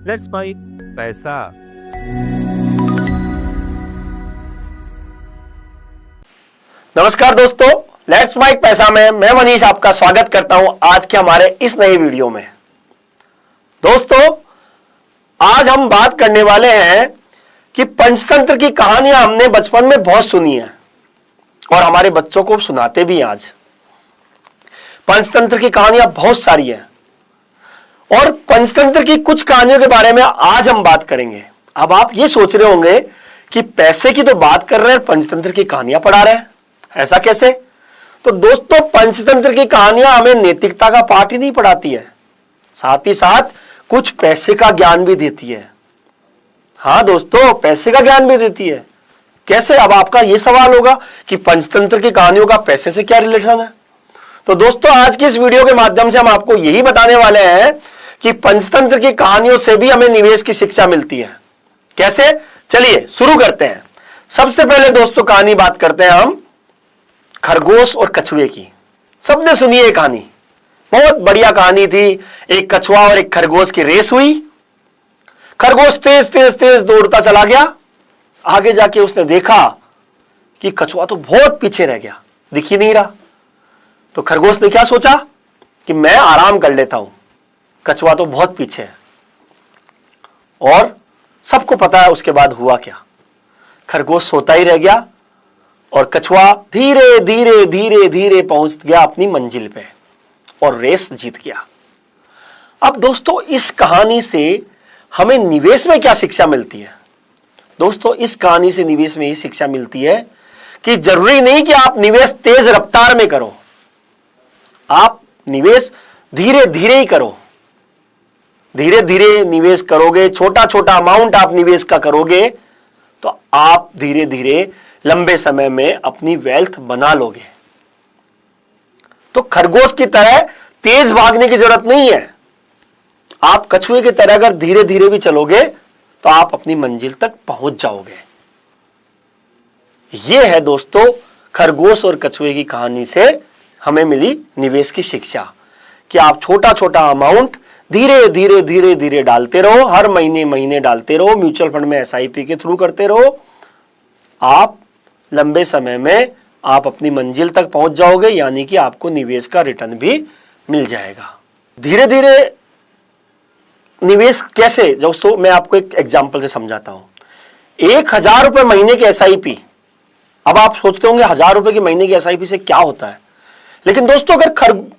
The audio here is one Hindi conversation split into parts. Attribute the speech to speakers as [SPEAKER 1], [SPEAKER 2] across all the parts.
[SPEAKER 1] लेट्स बाइक पैसा।
[SPEAKER 2] नमस्कार दोस्तों, लेट्स बाइक पैसा में मैं मनीष आपका स्वागत करता हूं आज के हमारे इस नए वीडियो में। दोस्तों, आज हम बात करने वाले हैं कि पंचतंत्र की कहानियां हमने बचपन में बहुत सुनी है और हमारे बच्चों को सुनाते भी हैं। आज पंचतंत्र की कहानियां बहुत सारी हैं और पंचतंत्र की कुछ कहानियों के बारे में आज हम बात करेंगे। अब आप ये सोच रहे होंगे कि पैसे की तो बात कर रहे हैं, पंचतंत्र की कहानियां पढ़ा रहे हैं, ऐसा कैसे? तो दोस्तों, पंचतंत्र की कहानियां हमें नैतिकता का पाठ ही नहीं पढ़ाती है, साथ ही साथ कुछ पैसे का ज्ञान भी देती है। हाँ दोस्तों, पैसे का ज्ञान भी देती है। कैसे? अब आपका यह सवाल होगा कि पंचतंत्र की कहानियों का पैसे से क्या रिलेशन है? तो दोस्तों, आज की इस वीडियो के माध्यम से हम आपको यही बताने वाले हैं कि पंचतंत्र की कहानियों से भी हमें निवेश की शिक्षा मिलती है। कैसे? चलिए शुरू करते हैं। सबसे पहले दोस्तों कहानी बात करते हैं हम खरगोश और कछुए की। सबने सुनी है कहानी, बहुत बढ़िया कहानी थी। एक कछुआ और एक खरगोश की रेस हुई। खरगोश तेज तेज तेज दौड़ता चला गया। आगे जाके उसने देखा कि कछुआ तो बहुत पीछे रह गया, दिख ही नहीं रहा। तो खरगोश ने क्या सोचा कि मैं आराम कर लेता हूं, कछुआ तो बहुत पीछे है। और सबको पता है उसके बाद हुआ क्या। खरगोश सोता ही रह गया और कछुआ धीरे धीरे धीरे धीरे पहुंच गया अपनी मंजिल पे और रेस जीत गया। अब दोस्तों, इस कहानी से हमें निवेश में क्या शिक्षा मिलती है? दोस्तों, इस कहानी से निवेश में ये शिक्षा मिलती है कि जरूरी नहीं कि आप निवेश तेज रफ्तार में करो, आप निवेश धीरे धीरे ही करो। धीरे धीरे निवेश करोगे, छोटा छोटा अमाउंट आप निवेश का करोगे तो आप धीरे धीरे लंबे समय में अपनी वेल्थ बना लोगे। तो खरगोश की तरह तेज भागने की जरूरत नहीं है। आप कछुए की तरह अगर धीरे धीरे भी चलोगे तो आप अपनी मंजिल तक पहुंच जाओगे। यह है दोस्तों खरगोश और कछुए की कहानी से हमें मिली निवेश की शिक्षा कि आप छोटा छोटा अमाउंट धीरे धीरे धीरे धीरे डालते रहो, हर महीने महीने डालते रहो, म्यूचुअल फंड में SIP के थ्रू करते रहो। आप लंबे समय में आप अपनी मंजिल तक पहुंच जाओगे, यानी कि आपको निवेश का रिटर्न भी मिल जाएगा। धीरे धीरे निवेश कैसे? दोस्तों, मैं आपको एक एग्जांपल से समझाता हूं। 1000 रुपए महीने के SIP। अब आप सोचते होंगे 1000 रुपए की महीने की SIP से क्या होता है? लेकिन दोस्तों, अगर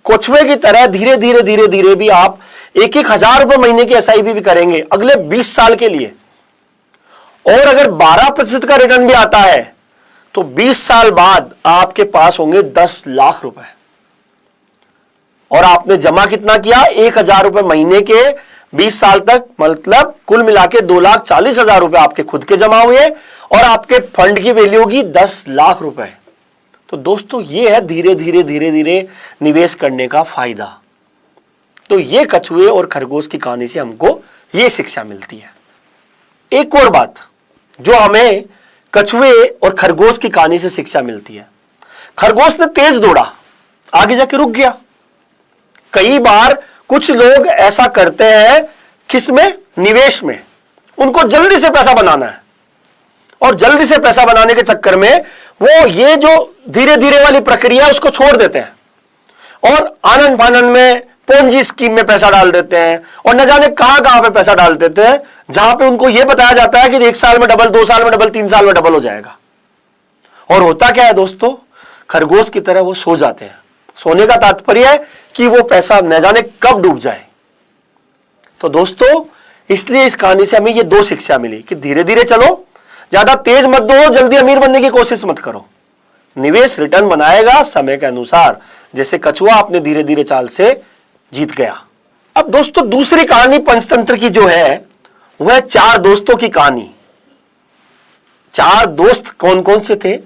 [SPEAKER 2] कछुए की तरह धीरे धीरे धीरे धीरे भी आप 1000 रुपए महीने की SIP भी करेंगे अगले 20 साल के लिए, और अगर 12% का रिटर्न भी आता है तो 20 साल बाद आपके पास होंगे 10 लाख रुपए। और आपने जमा कितना किया? 1000 रुपए महीने के 20 साल तक, मतलब कुल मिला के 2,40,000 रुपए आपके खुद के जमा हुए और आपके फंड की वैल्यू होगी 10 लाख रुपए। तो दोस्तों, ये है धीरे धीरे धीरे धीरे निवेश करने का फायदा। तो ये कछुए और खरगोश की कहानी से हमको ये शिक्षा मिलती है। एक और बात जो हमें कछुए और खरगोश की कहानी से शिक्षा मिलती है, खरगोश ने तेज दौड़ा, आगे जाके रुक गया। कई बार कुछ लोग ऐसा करते हैं, किसमें? निवेश में। उनको जल्दी से पैसा बनाना है और जल्दी से पैसा बनाने के चक्कर में वो ये जो धीरे धीरे वाली प्रक्रिया है उसको छोड़ देते हैं और आनंद फानंद में पोंजी स्कीम में पैसा डाल देते हैं और न जाने कहां कहां पे पैसा डाल देते हैं, जहां पे उनको यह बताया जाता है कि 1 साल में डबल, 2 साल में डबल, 3 साल में डबल हो जाएगा। और होता क्या है दोस्तों? खरगोश की तरह वो सो जाते हैं। सोने का तात्पर्य है कि वो पैसा न जाने कब डूब जाए। तो दोस्तों, इसलिए इस कहानी से हमें ये 2 शिक्षा मिली कि धीरे धीरे चलो, ज्यादा तेज मत दो, जल्दी अमीर बनने की कोशिश मत करो। निवेश रिटर्न बनाएगा समय के अनुसार, जैसे कछुआ अपने धीरे धीरे चाल से जीत गया। अब दोस्तों, दूसरी कहानी पंचतंत्र की जो है वह 4 दोस्तों की कहानी। 4 दोस्त कौन कौन से थे?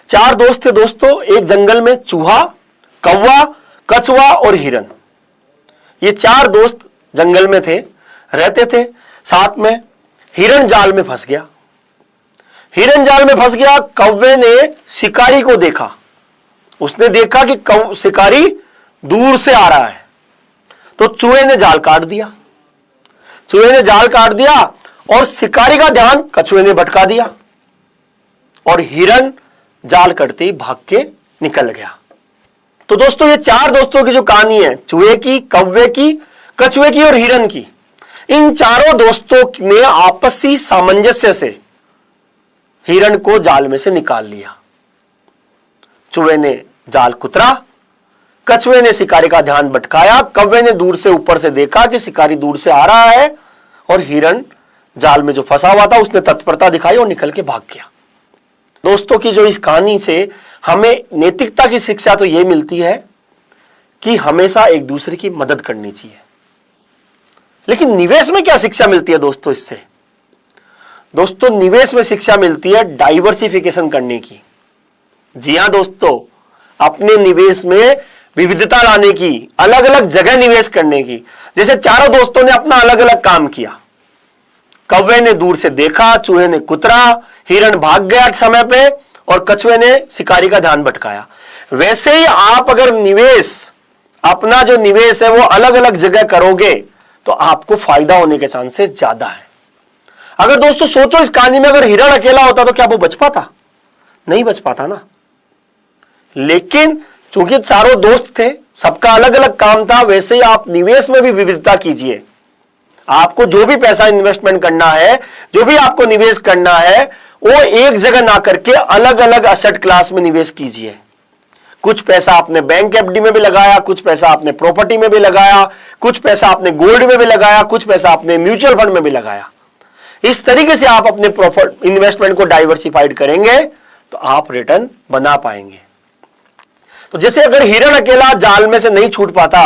[SPEAKER 2] 4 दोस्त थे दोस्तों। एक जंगल में चूहा, कौवा, कछुआ और हिरन। ये 4 दोस्त जंगल में थे, रहते थे साथ में। हिरन जाल में फंस गया। हिरन जाल में फंस गया। कौवे ने शिकारी को देखा, उसने देखा कि शिकारी दूर से आ रहा है, तो चूहे ने जाल काट दिया। चूहे ने जाल काट दिया और शिकारी का ध्यान कछुए ने भटका दिया और हिरण जाल कटते ही भाग के निकल गया। तो दोस्तों ये चार दोस्तों की जो कहानी है, चूहे की, कौवे की, कछुए की और हिरण की, इन चारों दोस्तों ने आपसी सामंजस्य से हिरण को जाल में से निकाल लिया। चूहे ने जाल कुतरा, कछुए ने शिकारी का ध्यान भटकाया, कौवे ने दूर से ऊपर से देखा कि शिकारी दूर से आ रहा है और हिरण जाल में जो फंसा हुआ था उसने तत्परता दिखाई और निकल के भाग गया। दोस्तों की जो इस कहानी से हमें नैतिकता की शिक्षा तो यह मिलती है कि हमेशा एक दूसरे की मदद करनी चाहिए। लेकिन निवेश में क्या शिक्षा मिलती है दोस्तों इससे? दोस्तों निवेश में शिक्षा मिलती है डाइवर्सिफिकेशन करने की। जी हां दोस्तों, अपने निवेश में विविधता लाने की, अलग अलग जगह निवेश करने की। जैसे चारों दोस्तों ने अपना अलग अलग काम किया। कौवे ने दूर से देखा, चूहे ने कुतरा, हिरण भाग गया समय पे और कछुए ने शिकारी का ध्यान भटकाया। वैसे ही आप अगर निवेश, अपना जो निवेश है वो अलग अलग जगह करोगे तो आपको फायदा होने के चांसेस ज्यादा है। अगर दोस्तों सोचो इस कहानी में अगर हिरण अकेला होता तो क्या वो बच पाता? नहीं बच पाता ना। लेकिन चूंकि चारों दोस्त थे, सबका अलग अलग काम था, वैसे ही आप निवेश में भी विविधता कीजिए। आपको जो भी पैसा इन्वेस्टमेंट करना है, जो भी आपको निवेश करना है, वो एक जगह ना करके अलग अलग एसेट क्लास में निवेश कीजिए। कुछ पैसा आपने बैंक एफडी में भी लगाया, कुछ पैसा आपने प्रॉपर्टी में भी लगाया, कुछ पैसा आपने गोल्ड में भी लगाया, कुछ पैसा आपने म्यूचुअल फंड में भी लगाया। इस तरीके से आप अपने इन्वेस्टमेंट को डाइवर्सिफाइड करेंगे तो आप रिटर्न बना पाएंगे। तो जैसे अगर हिरण अकेला जाल में से नहीं छूट पाता,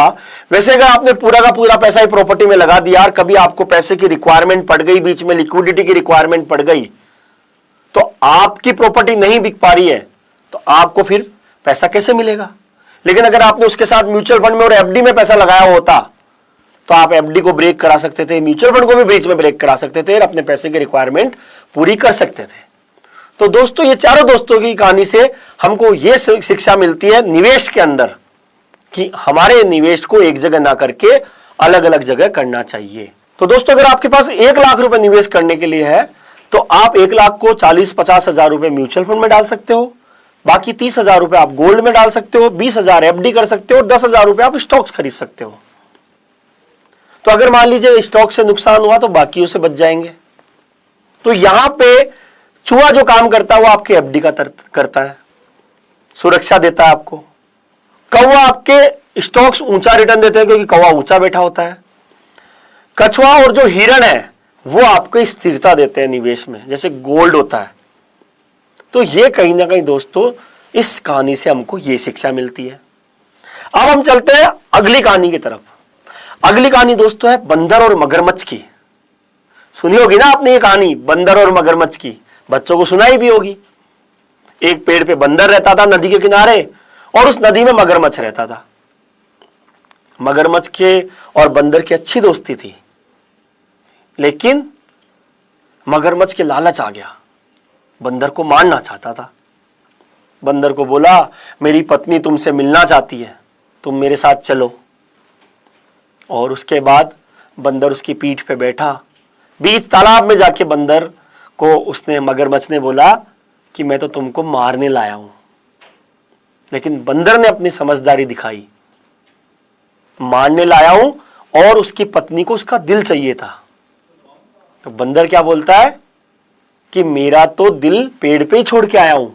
[SPEAKER 2] वैसे अगर आपने पूरा का पूरा पैसा ही प्रॉपर्टी में लगा दिया और कभी आपको पैसे की रिक्वायरमेंट पड़ गई, बीच में लिक्विडिटी की रिक्वायरमेंट पड़ गई, तो आपकी प्रॉपर्टी नहीं बिक पा रही है तो आपको फिर पैसा कैसे मिलेगा? लेकिन अगर आपने उसके साथ म्यूचुअल फंड में और एफडी में पैसा लगाया होता तो आप एफडी को ब्रेक करा सकते थे, म्यूचुअल फंड को भी बीच में ब्रेक करा सकते थे और अपने पैसे की रिक्वायरमेंट पूरी कर सकते थे। तो दोस्तों ये चारों दोस्तों की कहानी से हमको ये शिक्षा मिलती है निवेश के अंदर कि हमारे निवेश को एक जगह ना करके अलग अलग जगह करना चाहिए। तो दोस्तों अगर आपके पास 1 लाख रुपए निवेश करने के लिए है तो आप 1 लाख को 40-50 हजार रुपए म्यूचुअल फंड में डाल सकते हो, बाकी 30 हजार रुपए आप गोल्ड में डाल सकते हो, 20 हजार एफडी कर सकते हो और 10 हजार रुपए आप स्टॉक्स खरीद सकते हो। तो अगर मान लीजिए स्टॉक से नुकसान हुआ तो बाकी उसे बच जाएंगे। तो यहां पे चूहा जो काम करता है वो आपके एफडी का करता है, सुरक्षा देता है आपको। कौवा आपके स्टॉक्स ऊंचा रिटर्न देते हैं क्योंकि कौवा ऊंचा बैठा होता है। कछुआ और जो हिरण है वो आपको स्थिरता देते हैं निवेश में, जैसे गोल्ड होता है। तो ये कहीं ना कहीं दोस्तों इस कहानी से हमको ये शिक्षा मिलती है। अब हम चलते हैं अगली कहानी की तरफ। अगली कहानी दोस्तों है बंदर और मगरमच्छ की। सुनी होगी ना आपने ये कहानी बंदर और मगरमच्छ की, बच्चों को सुनाई भी होगी। एक पेड़ पे बंदर रहता था नदी के किनारे और उस नदी में मगरमच्छ रहता था। मगरमच्छ के और बंदर की अच्छी दोस्ती थी, लेकिन मगरमच्छ के लालच आ गया, बंदर को मारना चाहता था। बंदर को बोला मेरी पत्नी तुमसे मिलना चाहती है, तुम मेरे साथ चलो। और उसके बाद बंदर उसकी पीठ पे बैठा। बीच तालाब में जाके बंदर को उसने मगरमच्छ ने बोला कि मैं तो तुमको मारने लाया हूं। लेकिन बंदर ने अपनी समझदारी दिखाई, मारने लाया हूं और उसकी पत्नी को उसका दिल चाहिए था। तो बंदर क्या बोलता है कि मेरा तो दिल पेड़ पे ही छोड़ के आया हूं।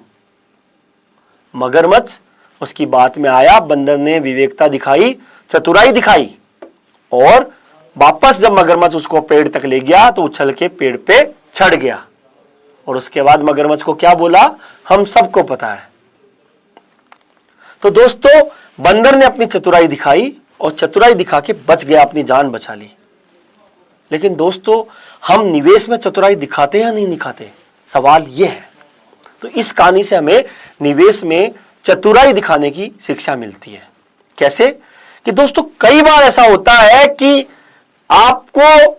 [SPEAKER 2] मगरमच्छ उसकी बात में आया, बंदर ने विवेकता दिखाई, चतुराई दिखाई और वापस जब मगरमच्छ उसको पेड़ तक ले गया तो उछल के पेड़ पे चढ़ गया। और उसके बाद मगरमच्छ को क्या बोला हम सबको पता है। तो दोस्तों बंदर ने अपनी चतुराई दिखाई और चतुराई दिखा के बच गया, अपनी जान बचा ली। लेकिन दोस्तों हम निवेश में चतुराई दिखाते या नहीं दिखाते, सवाल यह है। तो इस कहानी से हमें निवेश में चतुराई दिखाने की शिक्षा मिलती है। कैसे कि दोस्तों कई बार ऐसा होता है कि आपको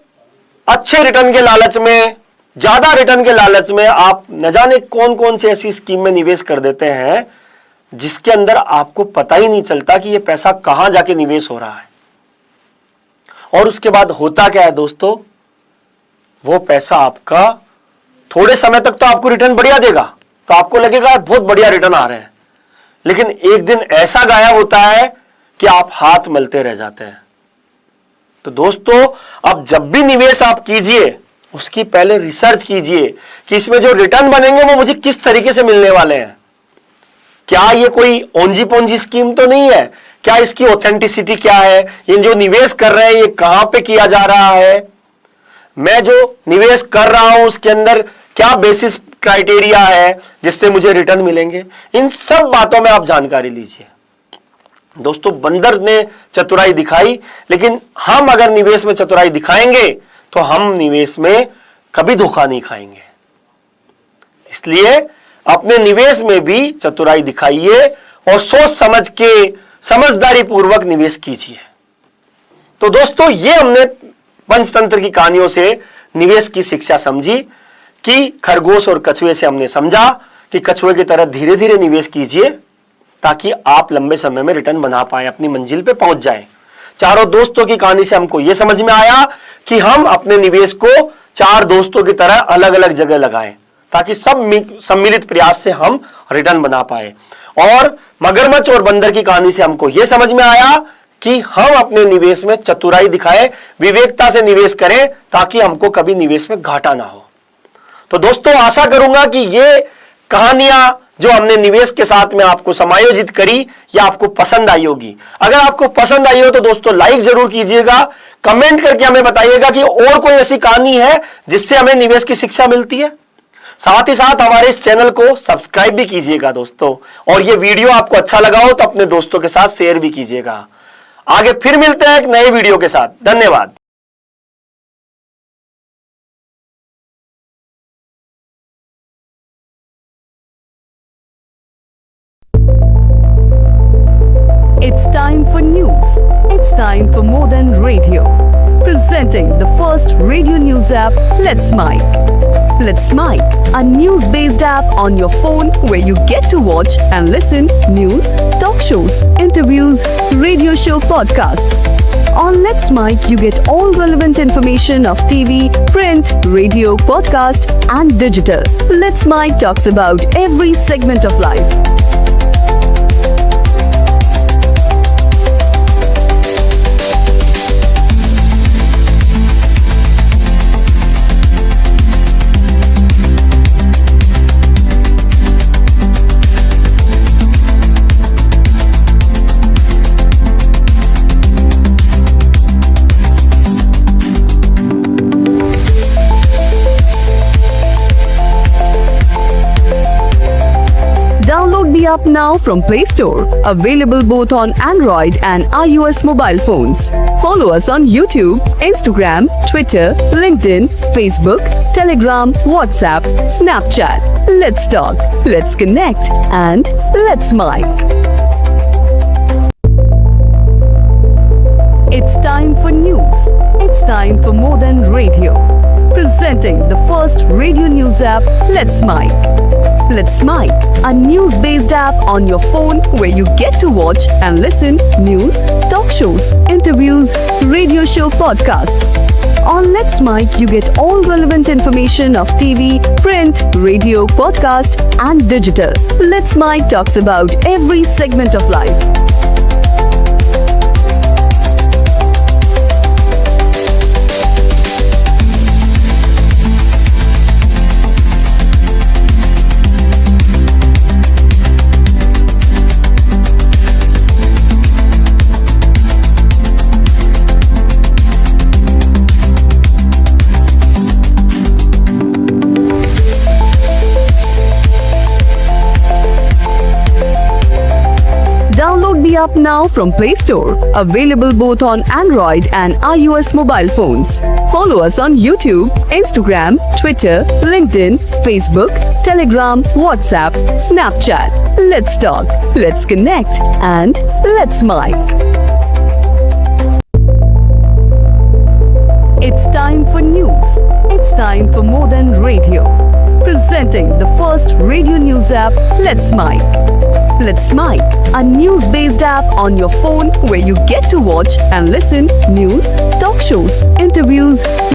[SPEAKER 2] अच्छे रिटर्न के लालच में, ज्यादा रिटर्न के लालच में आप न जाने कौन कौन सी ऐसी स्कीम में निवेश कर देते हैं जिसके अंदर आपको पता ही नहीं चलता कि यह पैसा कहां जाके निवेश हो रहा है। और उसके बाद होता क्या है दोस्तों वो पैसा आपका थोड़े समय तक तो आपको रिटर्न बढ़िया देगा, तो आपको लगेगा बहुत बढ़िया रिटर्न आ रहे हैं, लेकिन एक दिन ऐसा गायब होता है कि आप हाथ मलते रह जाते हैं। तो दोस्तों, अब जब भी निवेश आप कीजिए उसकी पहले रिसर्च कीजिए कि इसमें जो रिटर्न बनेंगे वो मुझे किस तरीके से मिलने वाले हैं। क्या ये कोई ओंजी पोंजी स्कीम तो नहीं है? क्या इसकी ऑथेंटिसिटी क्या है? ये जो निवेश कर रहे हैं ये कहां पे किया जा रहा है? मैं जो निवेश कर रहा हूं उसके अंदर क्या बेसिस क्राइटेरिया है जिससे मुझे रिटर्न मिलेंगे? इन सब बातों में आप जानकारी लीजिए। दोस्तों, बंदर ने चतुराई दिखाई, लेकिन हम अगर निवेश में चतुराई दिखाएंगे तो हम निवेश में कभी धोखा नहीं खाएंगे। इसलिए अपने निवेश में भी चतुराई दिखाइए और सोच समझ के समझदारी पूर्वक निवेश कीजिए। तो दोस्तों, ये हमने पंचतंत्र की कहानियों से निवेश की शिक्षा समझी कि खरगोश और कछुए से हमने समझा कि कछुए की तरह धीरे धीरे निवेश कीजिए ताकि आप लंबे समय में रिटर्न बना पाए, अपनी मंजिल पे पहुंच जाएं। चारों दोस्तों की कहानी से हमको यह समझ में आया कि हम अपने निवेश को चार दोस्तों की तरह अलग अलग जगह लगाएं ताकि सब सम्मिलित प्रयास से हम रिटर्न बना पाए। और मगरमच्छ और बंदर की कहानी से हमको यह समझ में आया कि हम अपने निवेश में चतुराई दिखाएं, विवेकता से निवेश करें ताकि हमको कभी निवेश में घाटा ना हो। तो दोस्तों, आशा करूंगा कि ये कहानियां जो हमने निवेश के साथ में आपको समायोजित करी या आपको पसंद आई होगी। अगर आपको पसंद आई हो तो दोस्तों लाइक जरूर कीजिएगा, कमेंट करके हमें बताइएगा कि और कोई ऐसी कहानी है जिससे हमें निवेश की शिक्षा मिलती है। साथ ही साथ हमारे इस चैनल को सब्सक्राइब भी कीजिएगा दोस्तों, और ये वीडियो आपको अच्छा लगा हो तो अपने दोस्तों के साथ शेयर भी कीजिएगा। आगे फिर मिलते हैं एक नए वीडियो के साथ। धन्यवाद।
[SPEAKER 1] It's time for news. It's time for more than radio. Presenting the first radio news app, Let's Mike. Let's Mike, a news-based app on your phone where you get to watch and listen news, talk shows, interviews, radio show podcasts. On Let's Mike, you get all relevant information of TV, print, radio, podcast, and digital. Let's Mike talks about every segment of life. Download the app now from Play Store. Available both on Android and iOS mobile phones. Follow us on YouTube, Instagram, Twitter, LinkedIn, Facebook, Telegram, WhatsApp, Snapchat. Let's talk, let's connect, and let's Mike. It's time for news. It's time for more than radio. Presenting the first radio news app, Let's Mike. Let's Mike, a news-based app on your phone where you get to watch and listen news, talk shows, interviews, radio show podcasts. On Let's Mike, you get all relevant information of TV, print, radio, podcast, and digital. Let's Mike talks about every segment of life. Download the app now from Play Store. Available both on Android and iOS mobile phones. Follow us on YouTube, Instagram, Twitter, LinkedIn, Facebook, Telegram, WhatsApp, Snapchat. Let's talk, let's connect, and let's Mike. It's time for news. It's time for more than radio. Presenting the first radio news app, Let's Mike. Let's Mike, a news-based app on your phone where you get to watch and listen news, talk shows, interviews,